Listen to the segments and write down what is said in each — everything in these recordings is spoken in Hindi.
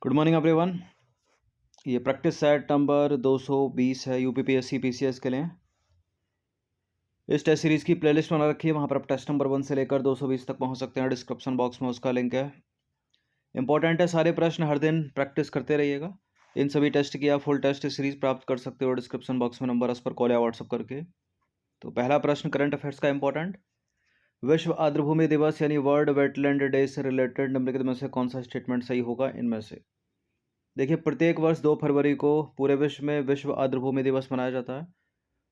Good morning everyone. ये प्रैक्टिस सेट नंबर 220 है यूपीपीएससी पीसीएस के लिए। इस टेस्ट सीरीज़ की प्लेलिस्ट बना रखी है, वहाँ पर आप टेस्ट नंबर 1 से लेकर 220 तक पहुँच सकते हैं। डिस्क्रिप्शन बॉक्स में उसका लिंक है। इंपॉर्टेंट है, सारे प्रश्न हर दिन प्रैक्टिस करते रहिएगा। इन सभी टेस्ट की आप फुल टेस्ट सीरीज प्राप्त कर सकते हो डिस्क्रिप्शन बॉक्स में नंबर उस पर कॉल या व्हाट्सअप करके। तो पहला प्रश्न करंट अफेयर्स का इंपॉर्टेंट, विश्व आर्द्रभूमि दिवस यानी वर्ल्ड वेटलैंड डे से रिलेटेड निम्नलिखित में से कौन सा स्टेटमेंट सही होगा इनमें से। देखिए, प्रत्येक वर्ष 2 फरवरी को पूरे विश्व में विश्व आर्द्रभूमि दिवस मनाया जाता है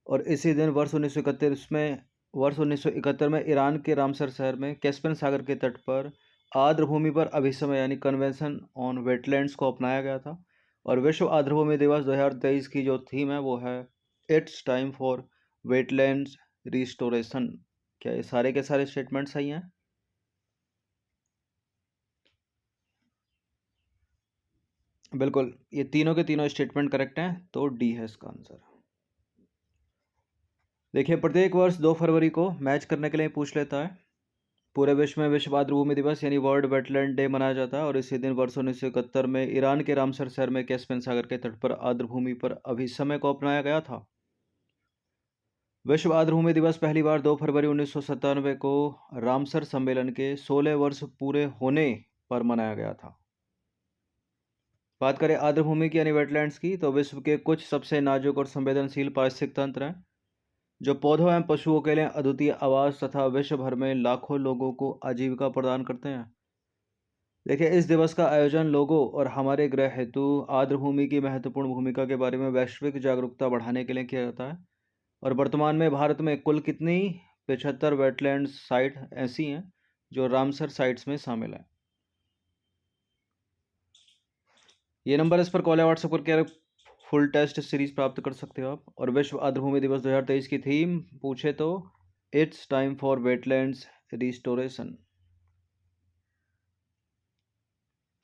और इसी दिन वर्ष 1971 में ईरान के रामसर शहर में कैस्पियन सागर के तट पर आर्द्रभूमि पर अभिसमय यानी कन्वेंशन ऑन वेटलैंड्स को अपनाया गया था। और विश्व आर्द्रभूमि दिवस 2023 की जो थीम है वो है it's time for wetlands restoration. क्या ये सारे के सारे स्टेटमेंट सही हैं? बिल्कुल, ये तीनों के तीनों स्टेटमेंट करेक्ट हैं, तो डी है इसका आंसर। देखिए, प्रत्येक वर्ष 2 फरवरी को मैच करने के लिए पूछ लेता है। पूरे विश्व में विश्व आर्द्रभूमि दिवस यानी वर्ल्ड वेटलैंड डे मनाया जाता है और इसी दिन वर्ष 1971 में ईरान के रामसर शहर में कैस्पियन सागर के तट पर आर्द्रभूमि पर अभिसमय को अपनाया गया था। विश्व आर्द्रभूमि दिवस पहली बार 2 फरवरी 1997 को रामसर सम्मेलन के 16 वर्ष पूरे होने पर मनाया गया था। बात करें आर्द्रभूमि की यानी वेटलैंड्स की, तो विश्व के कुछ सबसे नाजुक और संवेदनशील पारिस्थितिक तंत्र हैं जो पौधों एवं पशुओं के लिए अद्वितीय आवास तथा विश्व भर में लाखों लोगों को आजीविका प्रदान करते हैं। देखिए, इस दिवस का आयोजन लोगों और हमारे ग्रह हेतु आर्द्रभूमि की महत्वपूर्ण भूमिका के बारे में वैश्विक जागरूकता बढ़ाने के लिए किया जाता है। और वर्तमान में भारत में कुल कितनी 75 वेटलैंड साइट ऐसी हैं जो रामसर साइट्स में शामिल हैं। ये नंबर इस पर कॉल या व्हाट्सएप करके फुल टेस्ट सीरीज प्राप्त कर सकते हो आप। और विश्व आर्द्रभूमि दिवस 2023 की थीम पूछे तो it's time for wetlands restoration.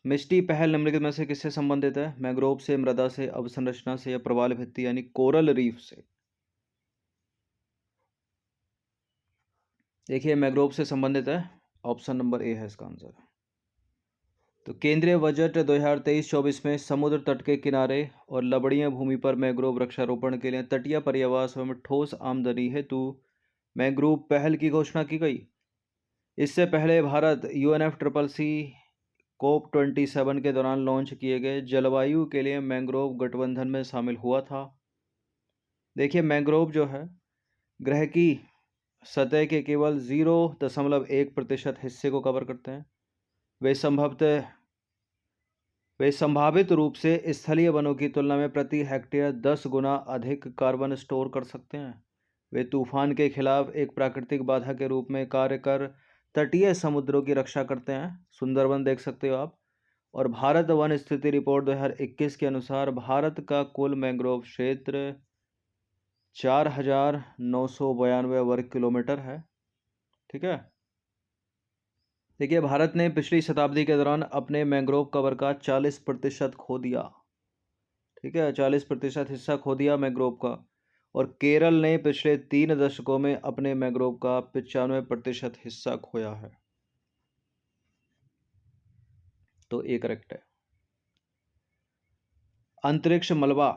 Mishti पहल निम्नलिखित में से किससे संबंधित है? मैंग्रोव से, मृदा से, अवसंरचना से या प्रवाल भित्ति यानी कोरल रीफ से? देखिए, मैंग्रोव से संबंधित है, ऑप्शन नंबर ए है इसका आंसर। तो केंद्रीय बजट 2023-24 में समुद्र तट के किनारे और लवणीय भूमि पर मैंग्रोव वृक्षारोपण के लिए तटीय पर्यावास एवं ठोस आमदनी हेतु मैंग्रोव पहल की घोषणा की गई। इससे पहले भारत UNFCCC COP27 के दौरान लॉन्च किए गए जलवायु के लिए मैंग्रोव गठबंधन में शामिल हुआ था। देखिए, मैंग्रोव जो है ग्रह की सतह के केवल 0.1% हिस्से को कवर करते हैं। वे संभावित रूप से स्थलीय वनों की तुलना में प्रति हेक्टेयर 10 गुना अधिक कार्बन स्टोर कर सकते हैं। वे तूफान के खिलाफ एक प्राकृतिक बाधा के रूप में कार्य कर तटीय समुद्रों की रक्षा करते हैं। सुंदरवन देख सकते हो आप। और भारत वन स्थिति रिपोर्ट 2021 के अनुसार भारत का कुल मैंग्रोव क्षेत्र 4,992 वर्ग किलोमीटर है। ठीक है। देखिए, भारत ने पिछली शताब्दी के दौरान अपने मैंग्रोव कवर का 40% खो दिया। ठीक है, 40% हिस्सा खो दिया मैंग्रोव का। और केरल ने पिछले 3 दशकों में अपने मैंग्रोव का 95% हिस्सा खोया है। तो ये करेक्ट है। अंतरिक्ष मलबा,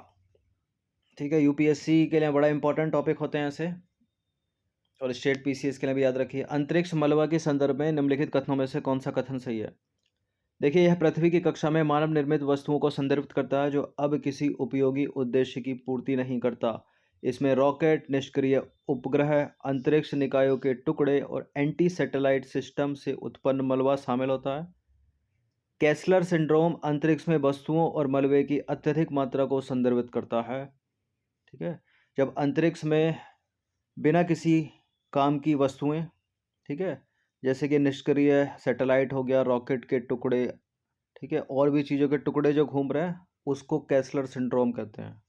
ठीक है, यूपीएससी के लिए बड़ा इंपॉर्टेंट टॉपिक होते हैं ऐसे, और स्टेट पीसीएस के लिए भी याद रखिए। अंतरिक्ष मलबा के संदर्भ में निम्नलिखित कथनों में से कौन सा कथन सही है? देखिए, यह पृथ्वी की कक्षा में मानव निर्मित वस्तुओं को संदर्भित करता है जो अब किसी उपयोगी उद्देश्य की पूर्ति नहीं करता। इसमें रॉकेट, निष्क्रिय उपग्रह, अंतरिक्ष निकायों के टुकड़े और एंटी सैटेलाइट सिस्टम से उत्पन्न मलबा शामिल होता है। कैसलर सिंड्रोम अंतरिक्ष में वस्तुओं और मलबे की अत्यधिक मात्रा को संदर्भित करता है। ठीक है, जब अंतरिक्ष में बिना किसी काम की वस्तुएं, ठीक है, जैसे कि निष्क्रिय सैटेलाइट हो गया, रॉकेट के टुकड़े, ठीक है, और भी चीज़ों के टुकड़े जो घूम रहे हैं, उसको कैसलर सिंड्रोम कहते हैं।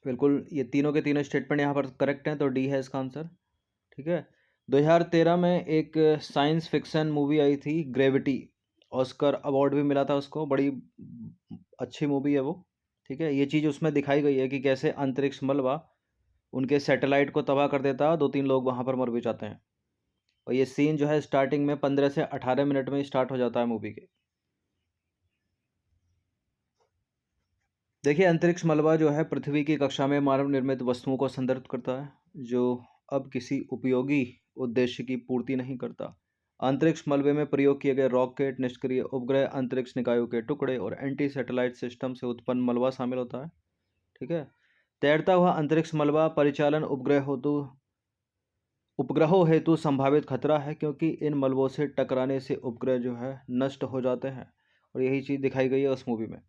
बिल्कुल, ये तीनों के तीनों स्टेटमेंट यहाँ पर करेक्ट हैं, तो डी है इसका आंसर। ठीक है। 2013 में एक साइंस फिक्शन मूवी आई थी ग्रेविटी, ऑस्कर अवार्ड भी मिला था उसको, बड़ी अच्छी मूवी है वो। ठीक है, ये चीज़ उसमें दिखाई गई है कि कैसे अंतरिक्ष मलबा उनके सैटेलाइट को तबाह कर देता है, 2-3 लोग वहाँ पर मर भी जाते हैं। और ये सीन जो है स्टार्टिंग में 15 से 18 मिनट में स्टार्ट हो जाता है मूवी के। देखिए, अंतरिक्ष मलबा जो है पृथ्वी की कक्षा में मानव निर्मित वस्तुओं को संदर्भित करता है, जो अब किसी उपयोगी उद्देश्य की पूर्ति नहीं करता। अंतरिक्ष मलबे में प्रयोग किए गए रॉकेट, निष्क्रिय उपग्रह, अंतरिक्ष निकायों के टुकड़े और एंटी सैटेलाइट सिस्टम से उत्पन्न मलबा शामिल होता है। ठीक है। तैरता हुआ अंतरिक्ष मलबा परिचालन उपग्रहों हेतु संभावित खतरा है, क्योंकि इन मलबों से टकराने से उपग्रह जो है नष्ट हो जाते हैं, और यही चीज़ दिखाई गई है उस मूवी में।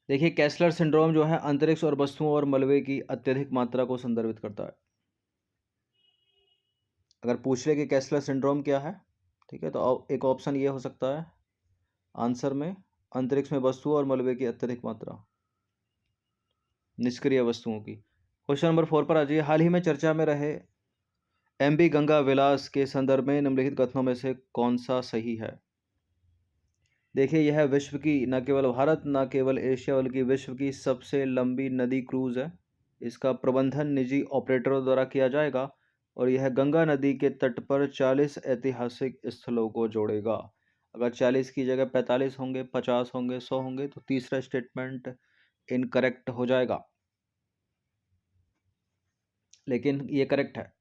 देखिए, कैसलर सिंड्रोम जो है अंतरिक्ष और वस्तुओं और मलबे की अत्यधिक मात्रा को संदर्भित करता है। अगर पूछ ले कि कैसलर सिंड्रोम क्या है, ठीक है, तो एक ऑप्शन ये हो सकता है आंसर में, अंतरिक्ष में वस्तुओं और मलबे की अत्यधिक मात्रा, निष्क्रिय वस्तुओं की। क्वेश्चन नंबर 4 पर आ जाइए। हाल ही में चर्चा में रहे एमबी गंगा विलास के संदर्भ में निम्नलिखित कथनों में से कौन सा सही है? देखिए, यह विश्व की, न केवल भारत, न केवल एशिया, बल्कि विश्व की सबसे लंबी नदी क्रूज है। इसका प्रबंधन निजी ऑपरेटरों द्वारा किया जाएगा और यह गंगा नदी के तट पर 40 ऐतिहासिक स्थलों को जोड़ेगा। अगर 40 की जगह 45 होंगे, 50 होंगे, 100 होंगे, तो तीसरा स्टेटमेंट इनकरेक्ट हो जाएगा, लेकिन ये करेक्ट है।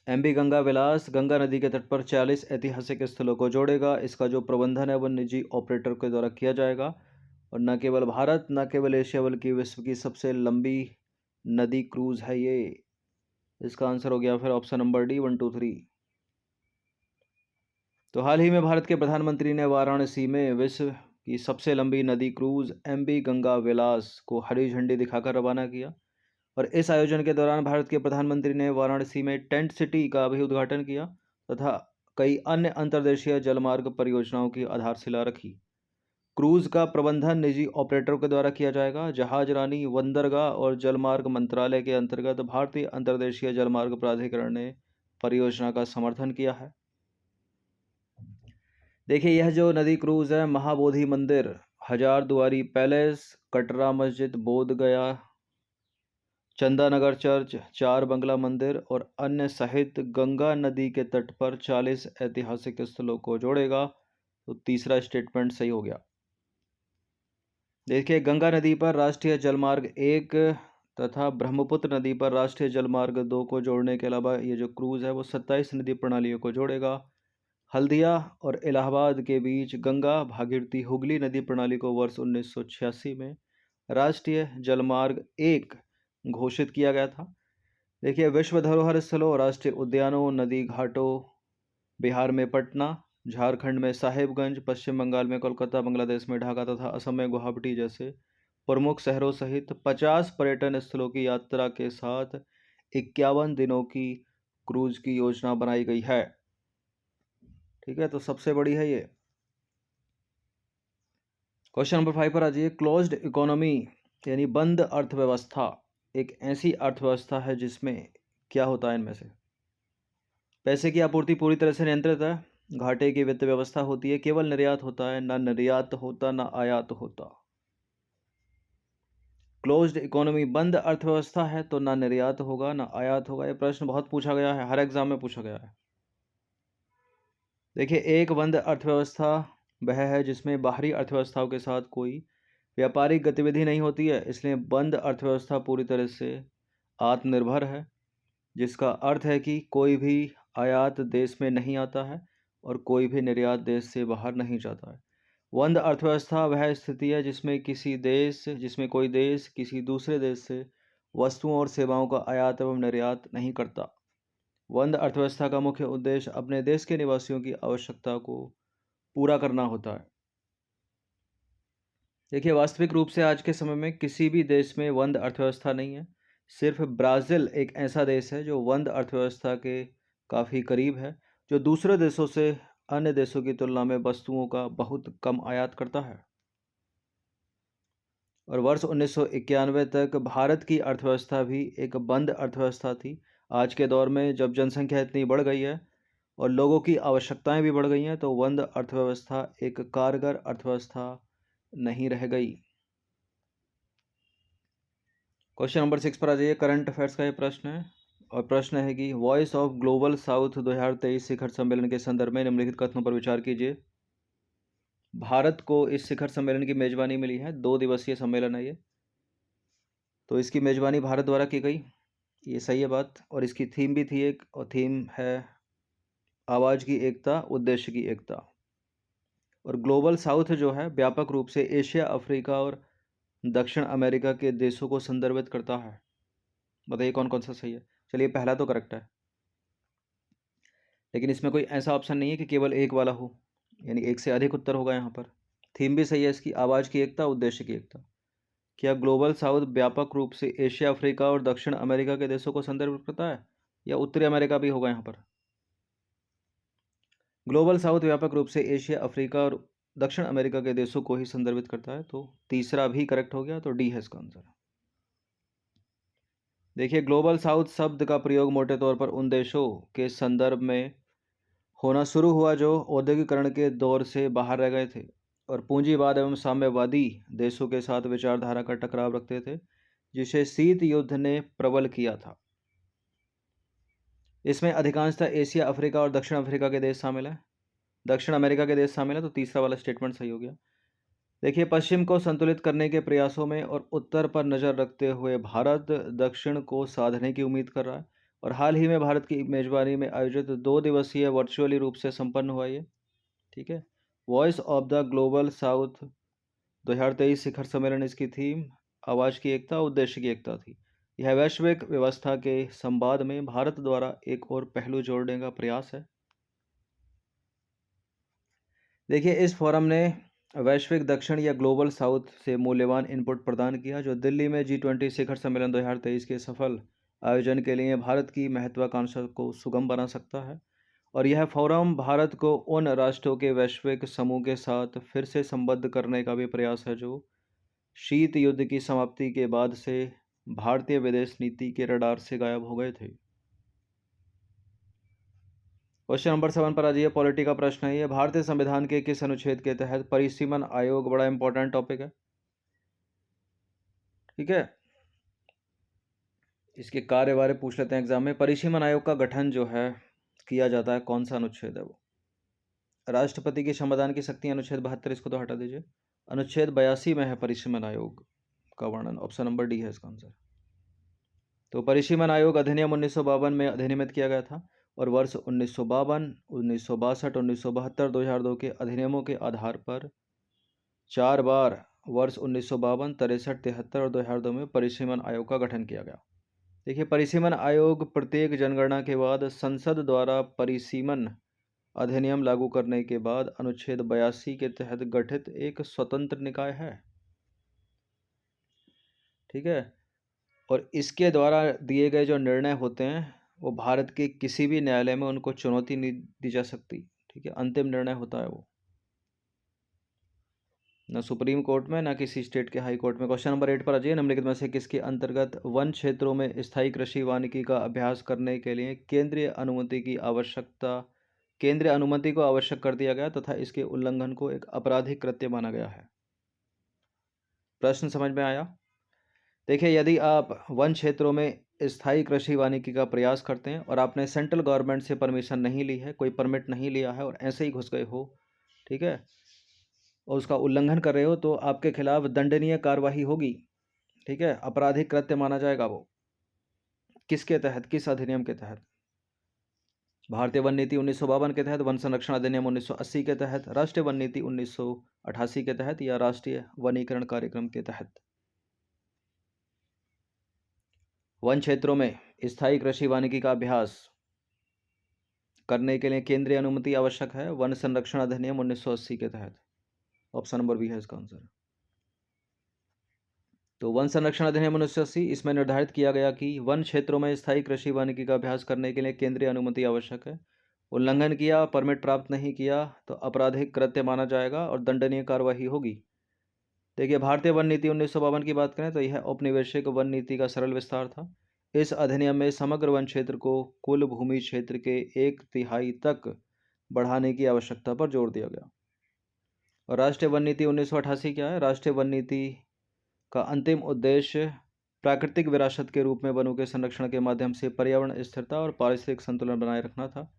एमबी गंगा विलास गंगा नदी के तट पर 40 ऐतिहासिक स्थलों को जोड़ेगा। इसका जो प्रबंधन है वो निजी ऑपरेटर के द्वारा किया जाएगा, और न केवल भारत, न केवल एशिया, बल्कि विश्व की सबसे लंबी नदी क्रूज है ये। इसका आंसर हो गया फिर ऑप्शन नंबर डी, 1 2 3। तो हाल ही में भारत के प्रधानमंत्री ने वाराणसी में विश्व की सबसे लंबी नदी क्रूज एमबी गंगा विलास को हरी झंडी दिखाकर रवाना किया, और इस आयोजन के दौरान भारत के प्रधानमंत्री ने वाराणसी में टेंट सिटी का भी उद्घाटन किया तथा कई अन्य अंतर्देशीय जलमार्ग परियोजनाओं की आधारशिला रखी। क्रूज का प्रबंधन निजी ऑपरेटरों के द्वारा किया जाएगा। जहाज रानी, बंदरगाह और जलमार्ग मंत्रालय के अंतर्गत भारतीय अंतर्देशीय जलमार्ग प्राधिकरण ने परियोजना का समर्थन किया है। देखिए, यह जो नदी क्रूज है, महाबोधि मंदिर, हजारदुआरी पैलेस, कटरा मस्जिद, बोध गया, चंदानगर चर्च, चार बंगला मंदिर और अन्य सहित गंगा नदी के तट पर 40 ऐतिहासिक स्थलों को जोड़ेगा। तो तीसरा स्टेटमेंट सही हो गया। देखिए, गंगा नदी पर राष्ट्रीय जलमार्ग 1 तथा ब्रह्मपुत्र नदी पर राष्ट्रीय जलमार्ग 2 को जोड़ने के अलावा ये जो क्रूज है वो 27 नदी प्रणालियों को जोड़ेगा। हल्दिया और इलाहाबाद के बीच गंगा भागीरथी हुगली नदी प्रणाली को वर्ष 1986 में राष्ट्रीय जलमार्ग 1 घोषित किया गया था। देखिए, विश्व धरोहर स्थलों, राष्ट्रीय उद्यानों, नदी घाटों, बिहार में पटना, झारखंड में साहेबगंज, पश्चिम बंगाल में कोलकाता, बांग्लादेश में ढाका तथा असम में गुवाहाटी जैसे प्रमुख शहरों सहित 50 पर्यटन स्थलों की यात्रा के साथ 51 दिनों की क्रूज की योजना बनाई गई है। ठीक है, तो सबसे बड़ी है ये। क्वेश्चन नंबर 5 पर आ जाइए। क्लोज्ड इकोनॉमी यानी बंद अर्थव्यवस्था एक ऐसी अर्थव्यवस्था है जिसमें क्या होता है इनमें से? पैसे की आपूर्ति पूरी तरह से नियंत्रित है, घाटे की वित्त व्यवस्था होती है, केवल निर्यात होता है, ना निर्यात होता ना आयात होता। क्लोज्ड इकोनॉमी बंद अर्थव्यवस्था है तो ना निर्यात होगा ना आयात होगा। यह प्रश्न बहुत पूछा गया है, हर एग्जाम में पूछा गया है। देखिए, एक बंद अर्थव्यवस्था वह है जिसमें बाहरी अर्थव्यवस्थाओं के साथ कोई व्यापारिक गतिविधि नहीं होती है, इसलिए बंद अर्थव्यवस्था पूरी तरह से आत्मनिर्भर है, जिसका अर्थ है कि कोई भी आयात देश में नहीं आता है और कोई भी निर्यात देश से बाहर नहीं जाता है। बंद अर्थव्यवस्था वह स्थिति है जिसमें कोई देश किसी दूसरे देश से वस्तुओं और सेवाओं का आयात एवं निर्यात नहीं करता। बंद अर्थव्यवस्था का मुख्य उद्देश्य अपने देश के निवासियों की आवश्यकता को पूरा करना होता है। देखिए, वास्तविक रूप से आज के समय में किसी भी देश में बंद अर्थव्यवस्था नहीं है। सिर्फ ब्राज़ील एक ऐसा देश है जो बंद अर्थव्यवस्था के काफ़ी करीब है, जो दूसरे देशों से अन्य देशों की तुलना में वस्तुओं का बहुत कम आयात करता है। और वर्ष 1991 तक भारत की अर्थव्यवस्था भी एक बंद अर्थव्यवस्था थी। आज के दौर में जब जनसंख्या इतनी बढ़ गई है और लोगों की आवश्यकताएं भी बढ़ गई हैं, तो बंद अर्थव्यवस्था एक कारगर अर्थव्यवस्था नहीं रह गई। क्वेश्चन नंबर 6 पर आ जाइए। करंट अफेयर्स का ये प्रश्न है, और प्रश्न है कि वॉइस ऑफ ग्लोबल साउथ 2023 शिखर सम्मेलन के संदर्भ में निम्नलिखित कथनों पर विचार कीजिए। भारत को इस शिखर सम्मेलन की मेजबानी मिली है। 2 दिवसीय सम्मेलन है ये। तो इसकी मेजबानी भारत द्वारा की गई, ये सही है बात। और इसकी थीम भी थी एक, और थीम है आवाज़ की एकता, उद्देश्य की एकता। और ग्लोबल साउथ जो है व्यापक रूप से एशिया, अफ्रीका और दक्षिण अमेरिका के देशों को संदर्भित करता है। बताइए कौन कौन सा सही है। चलिए पहला तो करेक्ट है, लेकिन इसमें कोई ऐसा ऑप्शन नहीं है कि केवल एक वाला हो, यानी एक से अधिक उत्तर होगा यहाँ पर। थीम भी सही है इसकी, आवाज़ की एकता, उद्देश्य की एकता। क्या ग्लोबल साउथ व्यापक रूप से एशिया, अफ्रीका और दक्षिण अमेरिका के देशों को संदर्भित करता है, या उत्तरी अमेरिका भी होगा यहाँ पर? ग्लोबल साउथ व्यापक रूप से एशिया, अफ्रीका और दक्षिण अमेरिका के देशों को ही संदर्भित करता है, तो तीसरा भी करेक्ट हो गया, तो डी है इसका आंसर। देखिए, ग्लोबल साउथ शब्द का प्रयोग मोटे तौर पर उन देशों के संदर्भ में होना शुरू हुआ जो औद्योगिकरण के दौर से बाहर रह गए थे और पूंजीवाद एवं साम्यवादी देशों के साथ विचारधारा का टकराव रखते थे, जिसे शीत युद्ध ने प्रबल किया था। इसमें अधिकांशतः एशिया, अफ्रीका और दक्षिण अफ्रीका के देश शामिल हैं, दक्षिण अमेरिका के देश शामिल है, तो तीसरा वाला स्टेटमेंट सही हो गया। देखिए, पश्चिम को संतुलित करने के प्रयासों में और उत्तर पर नज़र रखते हुए भारत दक्षिण को साधने की उम्मीद कर रहा है, और हाल ही में भारत की मेजबानी में आयोजित 2 दिवसीय वर्चुअली रूप से संपन्न हुआ ये। ठीक है, voice of the global south 2023 शिखर सम्मेलन, इसकी थीम आवाज़ की एकता, उद्देश्य की एकता थी। यह वैश्विक व्यवस्था के संवाद में भारत द्वारा एक और पहलू जोड़ने का प्रयास है। देखिए, इस फोरम ने वैश्विक दक्षिण या ग्लोबल साउथ से मूल्यवान इनपुट प्रदान किया, जो दिल्ली में G20 शिखर सम्मेलन 2023 के सफल आयोजन के लिए भारत की महत्वाकांक्षा को सुगम बना सकता है। और यह फोरम भारत को उन राष्ट्रों के वैश्विक समूह के साथ फिर से संबद्ध करने का भी प्रयास है जो शीत युद्ध की समाप्ति के बाद से भारतीय विदेश नीति के रडार से गायब हो गए थे। क्वेश्चन नंबर 7 पर आ जाइए। पॉलिटी का प्रश्न है ये, भारतीय संविधान के किस अनुच्छेद के तहत परिसीमन आयोग, बड़ा इंपॉर्टेंट टॉपिक है, ठीक है, इसके कार्य बारे पूछ लेते हैं एग्जाम में। परिसीमन आयोग का गठन जो है किया जाता है, कौन सा अनुच्छेद है वो? राष्ट्रपति की संविधान की शक्ति, अनुच्छेद 72, इसको तो हटा दीजिए। अनुच्छेद 82 में है परिसीमन आयोग का वर्णन, ऑप्शन नंबर डी है इसका आंसर। तो परिसीमन आयोग अधिनियम 1952 में अधिनियमित किया गया था, और वर्ष 1952, 1962, 1972, 2002 के अधिनियमों के आधार पर 4 बार वर्ष 1952, 63, 73 और 2002 में परिसीमन आयोग का गठन किया गया। देखिए, परिसीमन आयोग प्रत्येक जनगणना के बाद संसद द्वारा परिसीमन अधिनियम लागू करने के बाद अनुच्छेद 82 के तहत गठित एक स्वतंत्र निकाय है। ठीक है, और इसके द्वारा दिए गए जो निर्णय होते हैं वो भारत के किसी भी न्यायालय में उनको चुनौती नहीं दी जा सकती। ठीक है, अंतिम निर्णय होता है वो, ना सुप्रीम कोर्ट में, ना किसी स्टेट के हाई कोर्ट में। क्वेश्चन नंबर 8 पर आ जाइए। निम्नलिखित में से किसके अंतर्गत वन क्षेत्रों में स्थायी कृषि वानिकी का अभ्यास करने के लिए केंद्रीय अनुमति को आवश्यक कर दिया गया तथा इसके उल्लंघन को एक आपराधिक कृत्य माना गया है? प्रश्न समझ में आया? देखिए, यदि आप वन क्षेत्रों में स्थायी कृषि वानिकी का प्रयास करते हैं और आपने सेंट्रल गवर्नमेंट से परमिशन नहीं ली है, कोई परमिट नहीं लिया है और ऐसे ही घुस गए हो, ठीक है, और उसका उल्लंघन कर रहे हो, तो आपके खिलाफ दंडनीय कार्यवाही होगी। ठीक है, आपराधिक कृत्य माना जाएगा वो। किसके तहत, किस अधिनियम के तहत? भारतीय वन नीति 1952 के तहत, वन संरक्षण अधिनियम 1980 के तहत, राष्ट्रीय वन नीति 1988 के तहत, या राष्ट्रीय वनीकरण कार्यक्रम के तहत? वन क्षेत्रों में स्थायी कृषि वानिकी का अभ्यास करने के लिए केंद्रीय अनुमति आवश्यक है, वन संरक्षण अधिनियम 1980 के तहत। ऑप्शन नंबर बी है इसका आंसर। तो वन संरक्षण अधिनियम 1980, इसमें निर्धारित किया गया कि वन क्षेत्रों में स्थायी कृषि वानिकी का अभ्यास करने के लिए केंद्रीय अनुमति आवश्यक है। उल्लंघन किया, परमिट प्राप्त नहीं किया तो आपराधिक कृत्य माना जाएगा और दंडनीय कार्यवाही होगी। देखिए, भारतीय वन नीति 1952 की बात करें तो यह औपनिवेशिक वन नीति का सरल विस्तार था। इस अधिनियम में समग्र वन क्षेत्र को कुल भूमि क्षेत्र के 1/3 तक बढ़ाने की आवश्यकता पर जोर दिया गया। और राष्ट्रीय वन नीति 1988 क्या है? राष्ट्रीय वन नीति का अंतिम उद्देश्य प्राकृतिक विरासत के रूप में वनों के संरक्षण के माध्यम से पर्यावरण स्थिरता और पारिस्थितिक संतुलन बनाए रखना था।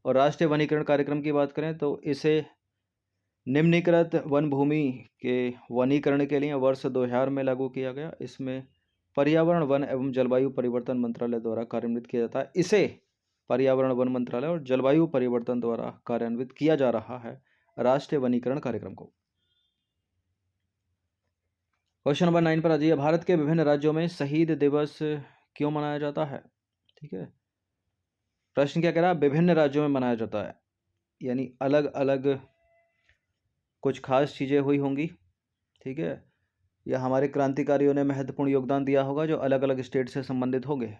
और राष्ट्रीय वनीकरण कार्यक्रम की बात करें तो इसे निम्नलिखित वन भूमि के वनीकरण के लिए वर्ष 2000 में लागू किया गया। इसमें पर्यावरण, वन एवं जलवायु परिवर्तन मंत्रालय द्वारा कार्यान्वित किया जाता है। इसे पर्यावरण, वन मंत्रालय और जलवायु परिवर्तन द्वारा कार्यान्वित किया जा रहा है राष्ट्रीय वनीकरण कार्यक्रम को। क्वेश्चन नंबर 9 पर आ जाइए। भारत के विभिन्न राज्यों में शहीद दिवस क्यों मनाया जाता है? ठीक है, प्रश्न क्या कह रहा है? विभिन्न राज्यों में मनाया जाता है, यानी अलग अलग कुछ खास चीज़ें हुई होंगी। ठीक है, या हमारे क्रांतिकारियों ने महत्वपूर्ण योगदान दिया होगा जो अलग अलग स्टेट से संबंधित होंगे।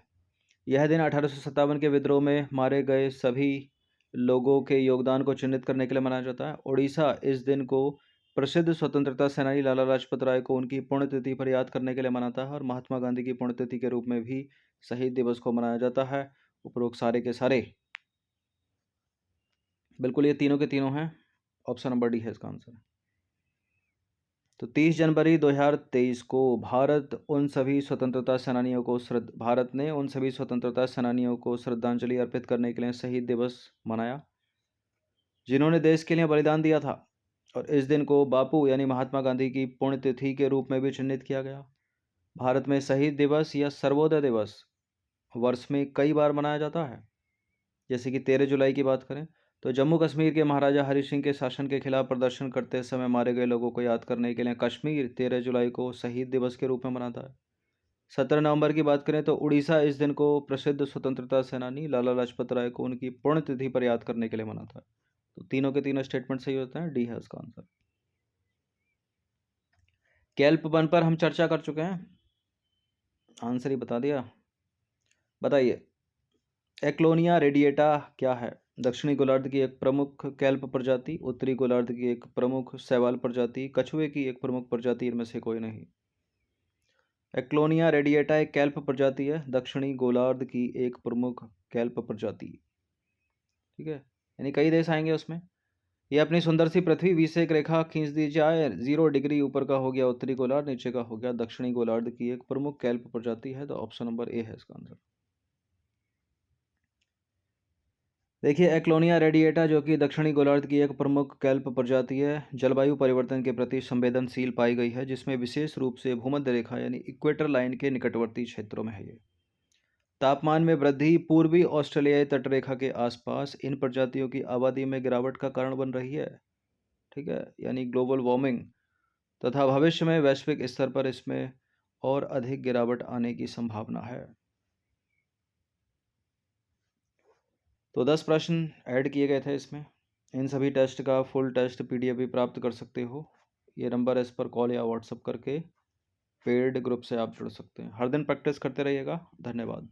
यह दिन 1857 के विद्रोह में मारे गए सभी लोगों के योगदान को चिन्हित करने के लिए मनाया जाता है। उड़ीसा इस दिन को प्रसिद्ध स्वतंत्रता सेनानी लाला लाजपत राय को उनकी पुण्यतिथि पर याद करने के लिए मनाता है और महात्मा गांधी की पुण्यतिथि के रूप में भी शहीद दिवस को मनाया जाता है। उपरोक्त सारे के सारे बिल्कुल ये तीनों के तीनों हैं। ऑप्शन नंबर डी है इसका आंसर। तो 30 जनवरी 2023 को भारत ने उन सभी स्वतंत्रता सेनानियों को श्रद्धांजलि अर्पित करने के लिए शहीद दिवस मनाया जिन्होंने देश के लिए बलिदान दिया था। और इस दिन को बापू यानी महात्मा गांधी की पुण्यतिथि के रूप में भी चिन्हित किया गया। भारत में शहीद दिवस या सर्वोदय दिवस वर्ष में कई बार मनाया जाता है। जैसे कि 13 जुलाई की बात करें तो जम्मू कश्मीर के महाराजा हरि सिंह के शासन के खिलाफ प्रदर्शन करते समय मारे गए लोगों को याद करने के लिए कश्मीर 13 जुलाई को शहीद दिवस के रूप में मनाता है। 17 नवंबर की बात करें तो उड़ीसा इस दिन को प्रसिद्ध स्वतंत्रता सेनानी लाला लाजपत राय को उनकी पुण्यतिथि पर याद करने के लिए मनाता है। तो तीनों के तीनों स्टेटमेंट सही होते हैं, डी है उसका आंसर। कैल्प वन पर हम चर्चा कर चुके हैं, आंसर ही बता दिया। बताइए एक्लोनिया रेडिएटा क्या है? दक्षिणी गोलार्ध की एक प्रमुख कैल्प प्रजाति, उत्तरी गोलार्ध की एक प्रमुख शैवाल प्रजाति, कछुए की एक प्रमुख प्रजाति, इनमें से कोई नहीं। एक्लोनिया रेडिएटा एक कैल्प प्रजाति है, दक्षिणी गोलार्ध की एक प्रमुख कैल्प प्रजाति। ठीक है, यानी कई देश आएंगे उसमें। ये अपनी सुंदर सी पृथ्वी वी से एक रेखा खींच दी जाए, 0 डिग्री ऊपर का हो गया उत्तरी गोलार्ध, नीचे का हो गया दक्षिणी गोलार्ध की एक प्रमुख कैल्प प्रजाति है। तो ऑप्शन नंबर ए है इसका आंसर। देखिए एक्लोनिया रेडिएटा जो कि दक्षिणी गोलार्ध की एक प्रमुख कैल्प प्रजाति है, जलवायु परिवर्तन के प्रति संवेदनशील पाई गई है, जिसमें विशेष रूप से भूमध्य रेखा यानी इक्वेटर लाइन के निकटवर्ती क्षेत्रों में है। ये तापमान में वृद्धि, पूर्वी ऑस्ट्रेलियाई तटरेखा के आसपास इन प्रजातियों की आबादी में गिरावट का कारण बन रही है। ठीक है, यानी ग्लोबल वार्मिंग, तथा भविष्य में वैश्विक स्तर पर इसमें और अधिक गिरावट आने की संभावना है। तो 10 प्रश्न ऐड किए गए थे इसमें। इन सभी टेस्ट का फुल टेस्ट PDF भी प्राप्त कर सकते हो। ये नंबर है, इस पर कॉल या व्हाट्सएप करके पेड ग्रुप से आप जुड़ सकते हैं। हर दिन प्रैक्टिस करते रहिएगा। धन्यवाद।